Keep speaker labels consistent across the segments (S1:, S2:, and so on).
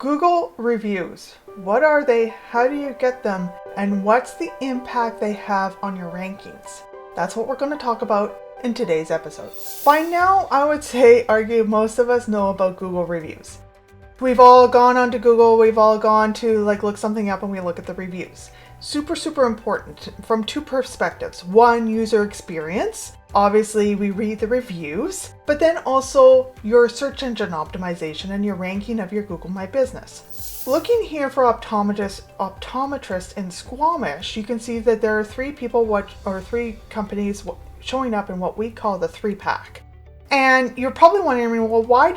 S1: Google reviews. What are they? How do you get them? And what's the impact they have on your rankings? That's what we're going to talk about in today's episode. By now, I would argue most of us know about Google reviews. We've all gone onto Google, we've all gone to look something up and we look at the reviews. Super, super important from two perspectives. One, user experience. Obviously, we read the reviews, but then also your search engine optimization and your ranking of your Google My Business. Looking here for optometrist in Squamish, you can see that there are three companies showing up in what we call the 3-pack. And you're probably wondering, well, why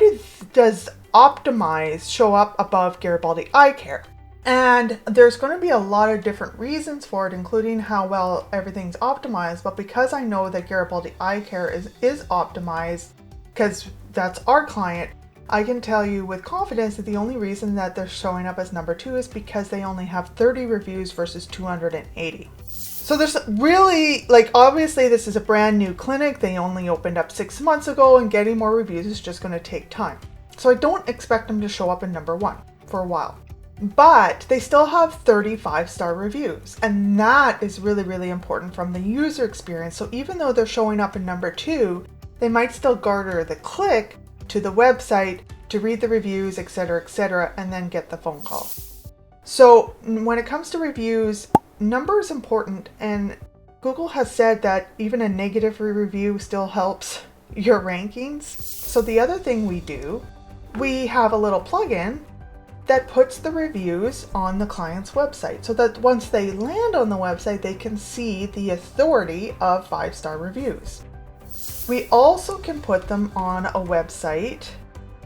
S1: does Optimize show up above Garibaldi Eye Care? And there's going to be a lot of different reasons for it, including how well everything's optimized. But because I know that Garibaldi Eye Care is optimized, because that's our client, I can tell you with confidence that the only reason that they're showing up as number 2 is because they only have 30 reviews versus 280. So there's really, obviously this is a brand new clinic. They only opened up 6 months ago, and getting more reviews is just going to take time. So I don't expect them to show up in number 1 for a while. But they still have 35-star reviews, and that is really, really important from the user experience. So even though they're showing up in number 2, they might still garner the click to the website to read the reviews, etc., and then get the phone call. So when it comes to reviews, number is important, and Google has said that even a negative review still helps your rankings. So the other thing we have a little plugin that puts the reviews on the client's website so that once they land on the website, they can see the authority of 5-star reviews. We also can put them on a website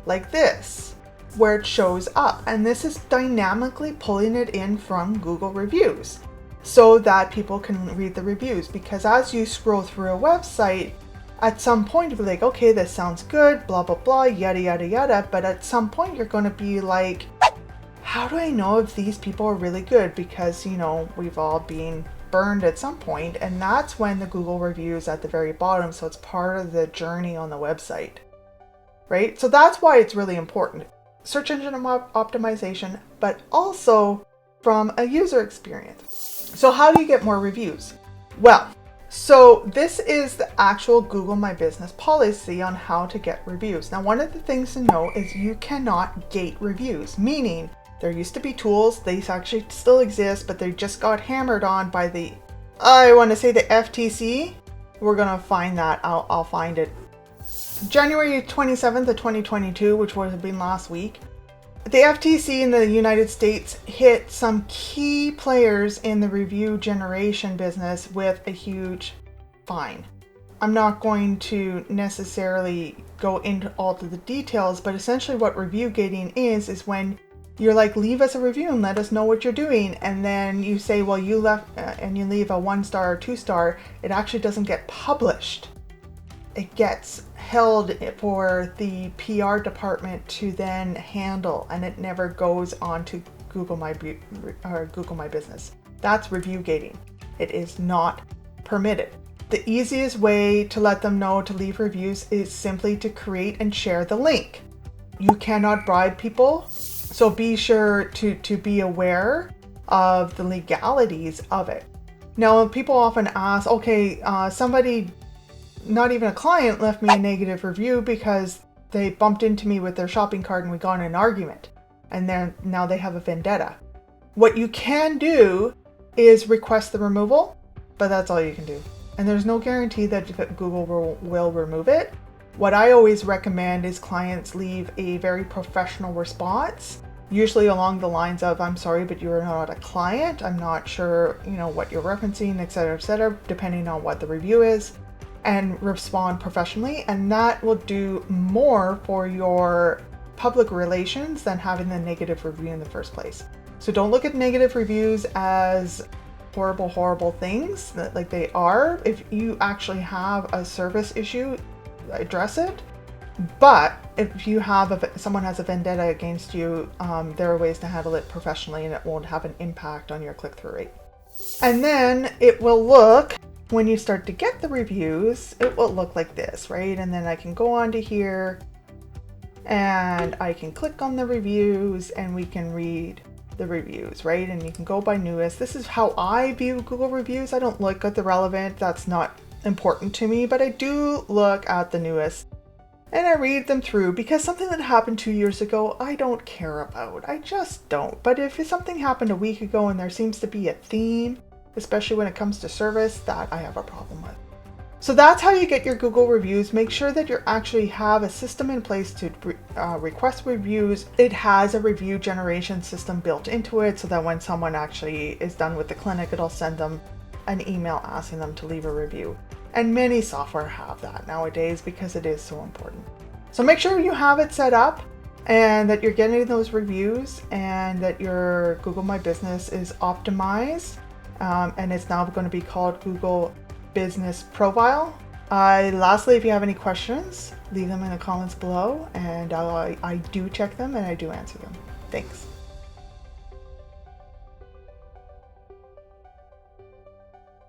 S1: like this, where it shows up, and this is dynamically pulling it in from Google reviews so that people can read the reviews. Because as you scroll through a website, at some point you'll be like, okay, this sounds good, blah, blah, blah, yada, yada, yada. But at some point you're going to be like, how do I know if these people are really good? Because, we've all been burned at some point, and that's when the Google review is at the very bottom. So it's part of the journey on the website, right? So that's why it's really important. Search engine optimization, but also from a user experience. So how do you get more reviews? Well, so this is the actual Google My Business policy on how to get reviews. Now, one of the things to know is you cannot gate reviews, meaning there used to be tools, they actually still exist, but they just got hammered on by the FTC. We're gonna find that, I'll find it. January 27th of 2022, which would have been last week, the FTC in the United States hit some key players in the review generation business with a huge fine. I'm not going to necessarily go into all of the details, but essentially what review gating is when you're like, leave us a review and let us know what you're doing. And then you say, well, you left and you leave a 1-star or 2-star. It actually doesn't get published. It gets held for the PR department to then handle, and it never goes on to Google My Business. That's review gating. It is not permitted. The easiest way to let them know to leave reviews is simply to create and share the link. You cannot bribe people. So be sure to be aware of the legalities of it. Now, people often ask, okay, somebody, not even a client, left me a negative review because they bumped into me with their shopping cart and we got in an argument. And then now they have a vendetta. What you can do is request the removal, but that's all you can do. And there's no guarantee that Google will remove it. What I always recommend is clients leave a very professional response, usually along the lines of, I'm sorry, but you're not a client. I'm not sure, what you're referencing, etc., depending on what the review is, and respond professionally. And that will do more for your public relations than having the negative review in the first place. So don't look at negative reviews as horrible, horrible things like they are. If you actually have a service issue, address it. But if you have someone has a vendetta against you, there are ways to handle it professionally, and it won't have an impact on your click-through rate. And then it will look, when you start to get the reviews, it will look like this, right? And then I can go on to here and I can click on the reviews and we can read the reviews, right? And you can go by newest. This is how I view Google reviews. I don't look at the relevant, that's not important to me, but I do look at the newest and I read them through, because something that happened 2 years ago, I don't care about. I just don't. But if something happened a week ago and there seems to be a theme, especially when it comes to service, that I have a problem with. So that's how you get your Google reviews. Make sure that you actually have a system in place to request reviews. It has a review generation system built into it so that when someone actually is done with the clinic, it'll send them an email asking them to leave a review. And many software have that nowadays because it is so important. So make sure you have it set up and that you're getting those reviews and that your Google My Business is optimized. And it's now going to be called Google Business Profile. Lastly, if you have any questions, leave them in the comments below, and I do check them and I do answer them. Thanks.